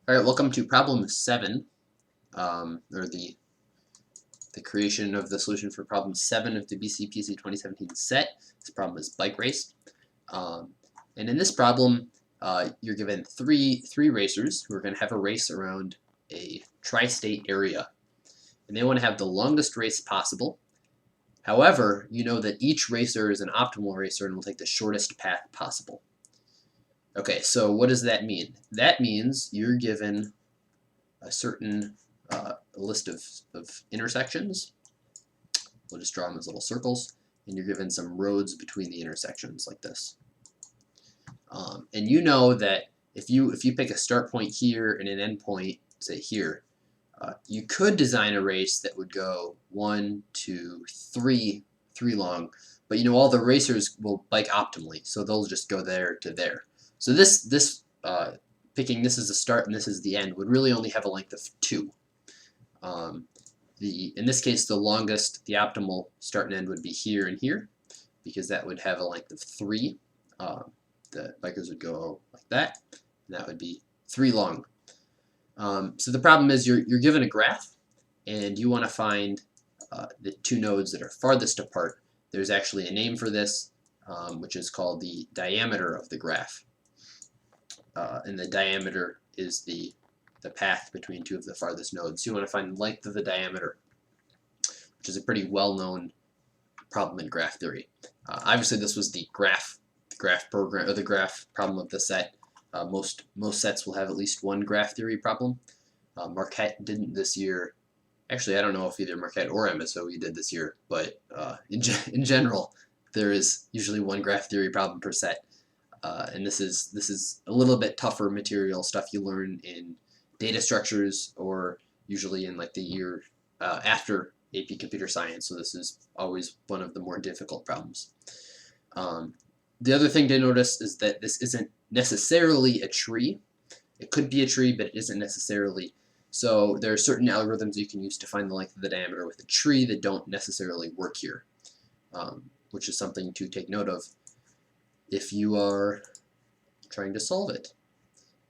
All right, welcome to problem 7, or the creation of the solution for problem 7 of the BCPC 2017 set. This problem is bike race. And in this problem, you're given three racers who are going to have a race around a tri-state area. And they want to have the longest race possible. However, you know that each racer is an optimal racer and will take the shortest path possible. Okay, so what does that mean? That means you're given a certain list of intersections. We'll just draw them as little circles, and you're given some roads between the intersections like this. And you know that if you pick a start point here and an end point, say here, you could design a race that would go 1, 2, 3 long, but you know all the racers will bike optimally, so they'll just go there to there. So picking this as the start and this as the end would really only have a length of 2. In this case, the longest, the optimal start and end would be here and here, because that would have a length of 3. The bikers would go like that, and that would be 3 long. So the problem is you're given a graph, and you want to find the 2 nodes that are farthest apart. There's actually a name for this, which is called the diameter of the graph. And the diameter is the path between 2 of the farthest nodes. So you want to find the length of the diameter, which is a pretty well-known problem in graph theory. Obviously, this was the graph program, or the graph problem of the set. Most sets will have at least one graph theory problem. Marquette didn't this year. Actually, I don't know if either Marquette or MSOE did this year, but in general, there is usually one graph theory problem per set. And this is a little bit tougher material, stuff you learn in data structures or usually in like the year after AP Computer Science. So this is always one of the more difficult problems. The other thing to notice is that this isn't necessarily a tree. It could be a tree, but it isn't necessarily. So there are certain algorithms you can use to find the length of the diameter with a tree that don't necessarily work here, which is something to take note of if you are trying to solve it.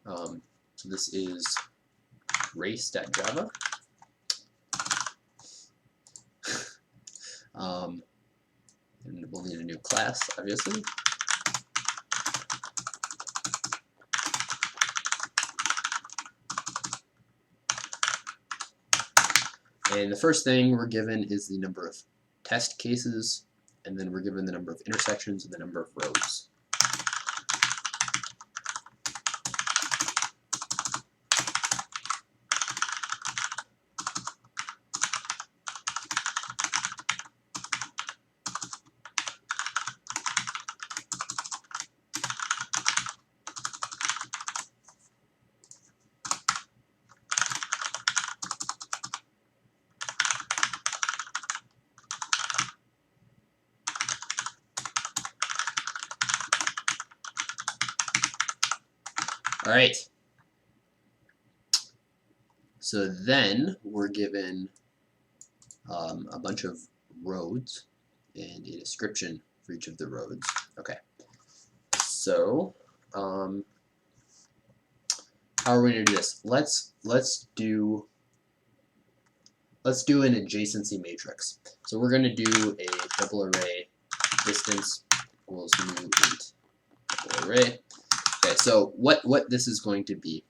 So this is race.java. And we'll need a new class, obviously. And the first thing we're given is the number of test cases, and then we're given the number of intersections and the number of roads. All right. So then we're given a bunch of roads and a description for each of the roads. Okay. So how are we going to do this? Let's do an adjacency matrix. So we're going to do a double array distance equals new int double array. Okay, so what this is going to be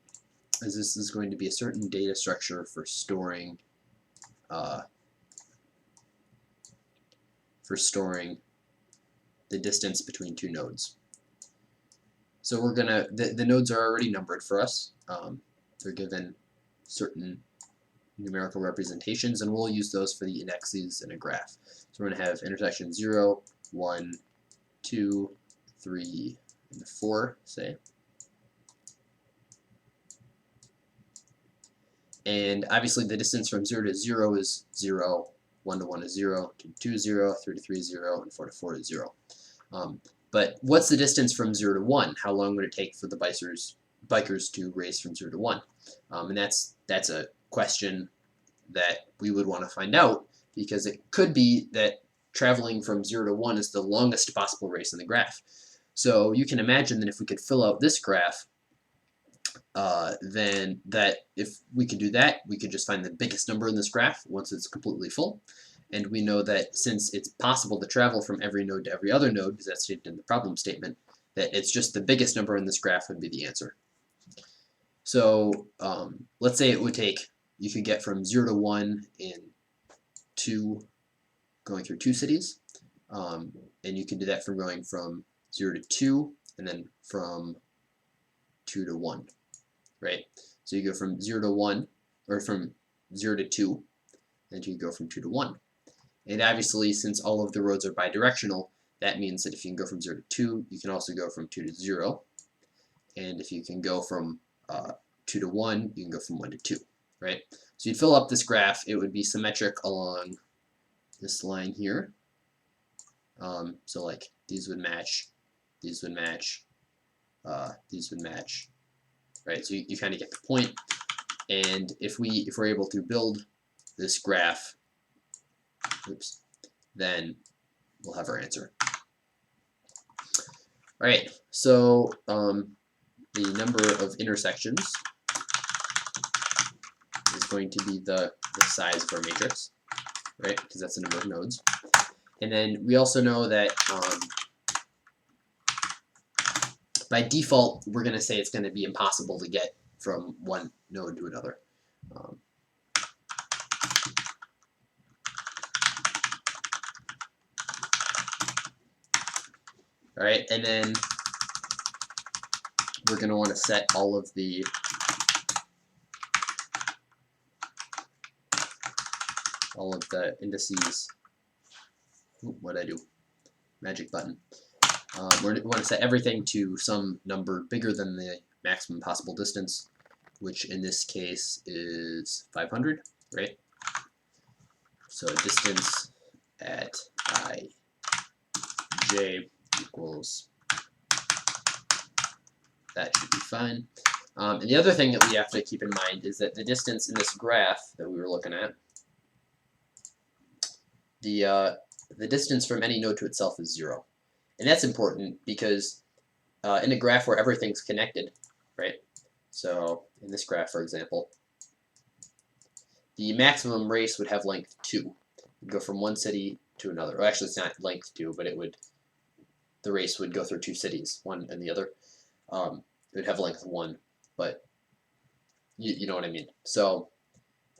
is this is going to be a certain data structure for storing the distance between 2 nodes. So we're gonna the nodes are already numbered for us. They're given certain numerical representations, and we'll use those for the indexes in a graph. So we're gonna have intersection 0, 1, 2, 3, and 4, say. And obviously the distance from 0 to 0 is 0, 1 to 1 is 0, 2 to 2 is 0, 3 to 3 is 0, and 4 to 4 is 0. But what's the distance from 0 to 1? How long would it take for the bikers to race from 0 to 1? And that's a question that we would want to find out, because it could be that traveling from 0 to 1 is the longest possible race in the graph. So you can imagine that if we could fill out this graph then that if we can do that, we could just find the biggest number in this graph once it's completely full. And we know that since it's possible to travel from every node to every other node, because that's stated in the problem statement, that it's just the biggest number in this graph would be the answer. So let's say it would take, you could get from 0 to 1 in going through 2 cities, and you can do that from going from 0 to 2, and then from 2 to 1, right? So you go from 0 to 1, or from 0 to 2, and you go from 2 to 1. And obviously, since all of the roads are bidirectional, that means that if you can go from 0 to 2, you can also go from 2 to 0. And if you can go from 2 to 1, you can go from 1 to 2, right? So you'd fill up this graph. It would be symmetric along this line here. So like these would match, these would match, these would match, right? So you kind of get the point. And if we're able to build this graph, oops, then we'll have our answer. All right, so the number of intersections is going to be the size of our matrix, right? Because that's the number of nodes. And then we also know that by default, we're going to say it's going to be impossible to get from one node to another. All right, and then we're going to want to set all of the indices. Ooh, what'd I do? Magic button. We want to set everything to some number bigger than the maximum possible distance, which in this case is 500, right? So distance at ij equals, that should be fine. And the other thing that we have to keep in mind is that the distance in this graph that we were looking at, the distance from any node to itself is 0. And that's important because in a graph where everything's connected, right? So in this graph, for example, the maximum race would have length 2. It'd go from one city to another. Well, actually, it's not length 2, but the race would go through 2 cities, one and the other. It would have length 1, but you know what I mean. So,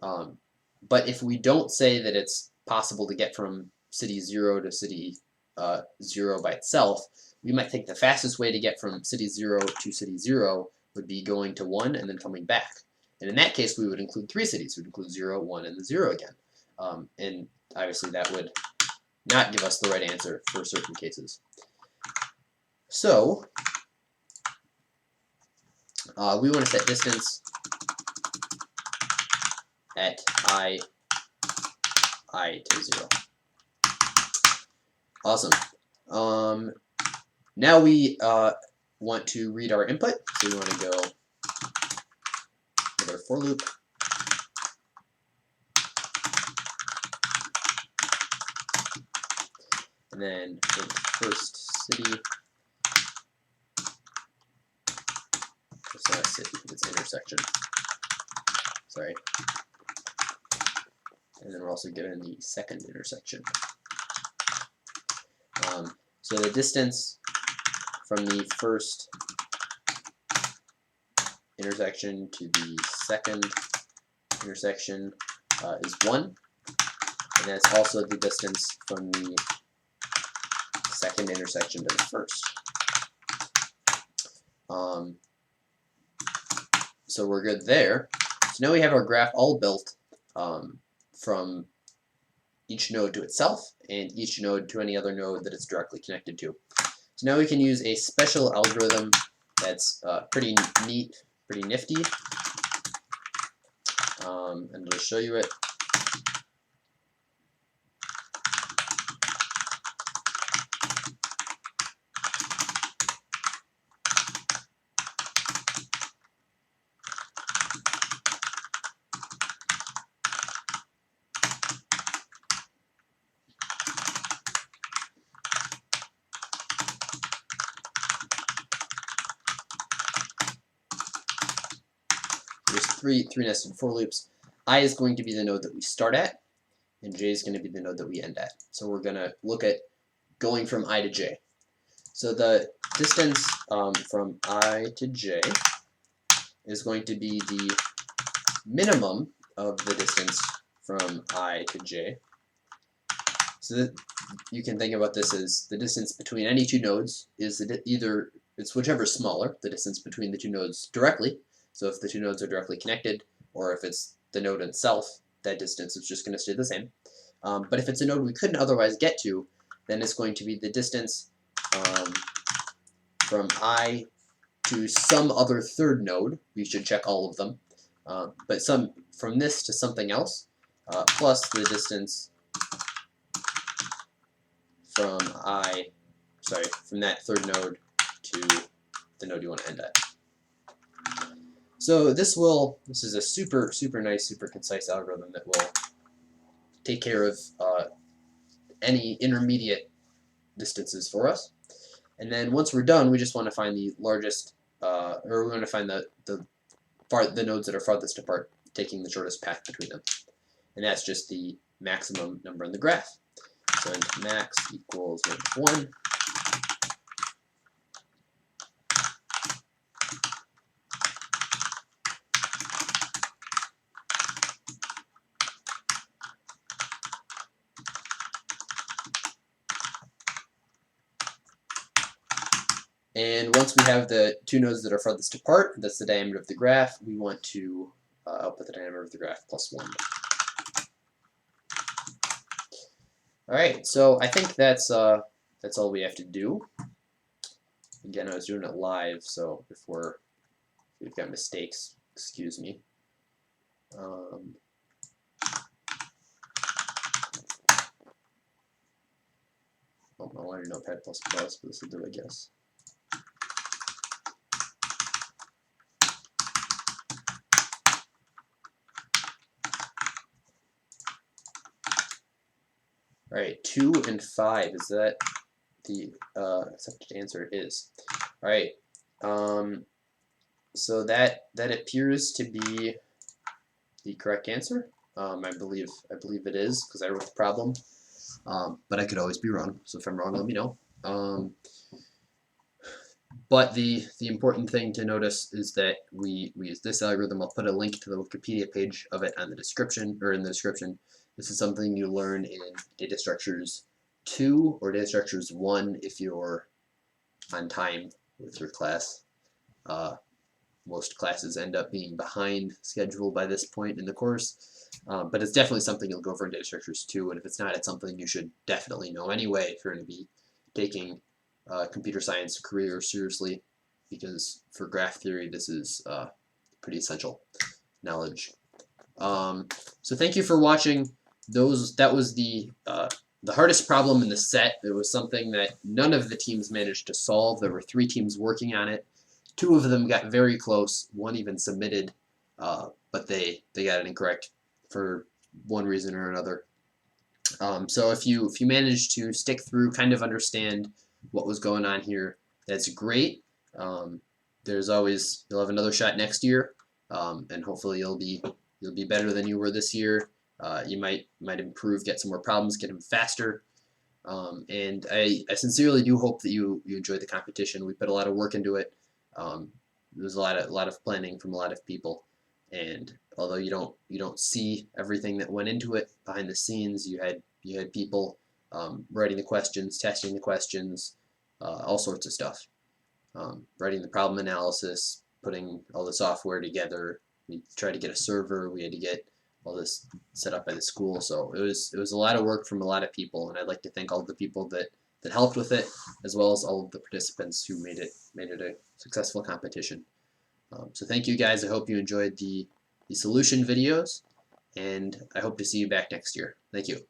but if we don't say that it's possible to get from city 0 to city 0 by itself, we might think the fastest way to get from city 0 to city 0 would be going to 1 and then coming back. And in that case, we would include 3 cities. We would include 0, 1, and the 0 again. And obviously, that would not give us the right answer for certain cases. So, we want to set distance at I to 0. Awesome. Now we want to read our input. So we want to go with our for loop. And then in the first city, it's not a city, it's intersection. Sorry. And then we're also given the second intersection. So the distance from the first intersection to the second intersection is 1, and that's also the distance from the second intersection to the first. So we're good there. So now we have our graph all built from each node to itself and each node to any other node that it's directly connected to. So now we can use a special algorithm that's pretty neat, pretty nifty, and I'll show you it. there's three nested for loops. I is going to be the node that we start at, and j is going to be the node that we end at. So we're going to look at going from I to j. So the distance from I to j is going to be the minimum of the distance from I to j. So that you can think about this as the distance between any two nodes is either it's whichever is smaller, the distance between the two nodes directly. So if the two nodes are directly connected, or if it's the node itself, that distance is just going to stay the same. But if it's a node we couldn't otherwise get to, then it's going to be the distance from I to some other third node. We should check all of them. But from this to something else, plus the distance from from that third node to the node you want to end at. So this is a super nice, super concise algorithm that will take care of any intermediate distances for us. And then once we're done, we just want to find the largest, or we want to find the nodes that are farthest apart, taking the shortest path between them. And that's just the maximum number in the graph. So max equals -1. And once we have the two nodes that are farthest apart, that's the diameter of the graph, we want to output the diameter of the graph plus 1. Alright, so I think that's all we have to do. Again, I was doing it live, so if we've got mistakes, excuse me. Oh, I wanted Notepad++, but this will do, I guess. Alright, 2 and 5, is that the accepted answer? It is. Alright, so that appears to be the correct answer. I believe it is, because I wrote the problem. But I could always be wrong, so if I'm wrong, let me know. But the important thing to notice is that we use this algorithm. I'll put a link to the Wikipedia page of it on the description, or in the description. This is something you learn in Data Structures 2 or Data Structures 1 if you're on time with your class. Most classes end up being behind schedule by this point in the course, but it's definitely something you'll go over in Data Structures 2, and if it's not, it's something you should definitely know anyway if you're going to be taking computer science career seriously, because for graph theory this is pretty essential knowledge. So thank you for watching. That was the hardest problem in the set. It was something that none of the teams managed to solve. There were 3 teams working on it. 2 of them got very close. 1 even submitted, but they got it incorrect for one reason or another. So if you managed to stick through, kind of understand what was going on here, that's great. You'll have another shot next year, and hopefully you'll be better than you were this year. You might improve, get some more problems, get them faster. And I sincerely do hope that you enjoyed the competition. We put a lot of work into it. There was a lot of planning from a lot of people, and although you don't see everything that went into it behind the scenes, you had people writing the questions, testing the questions, all sorts of stuff, writing the problem analysis, putting all the software together. We tried to get a server. We had to get all this set up by the school. So it was a lot of work from a lot of people, and I'd like to thank all the people that helped with it, as well as all of the participants who made it a successful competition. So thank you guys. I hope you enjoyed the solution videos, and I hope to see you back next year. Thank you.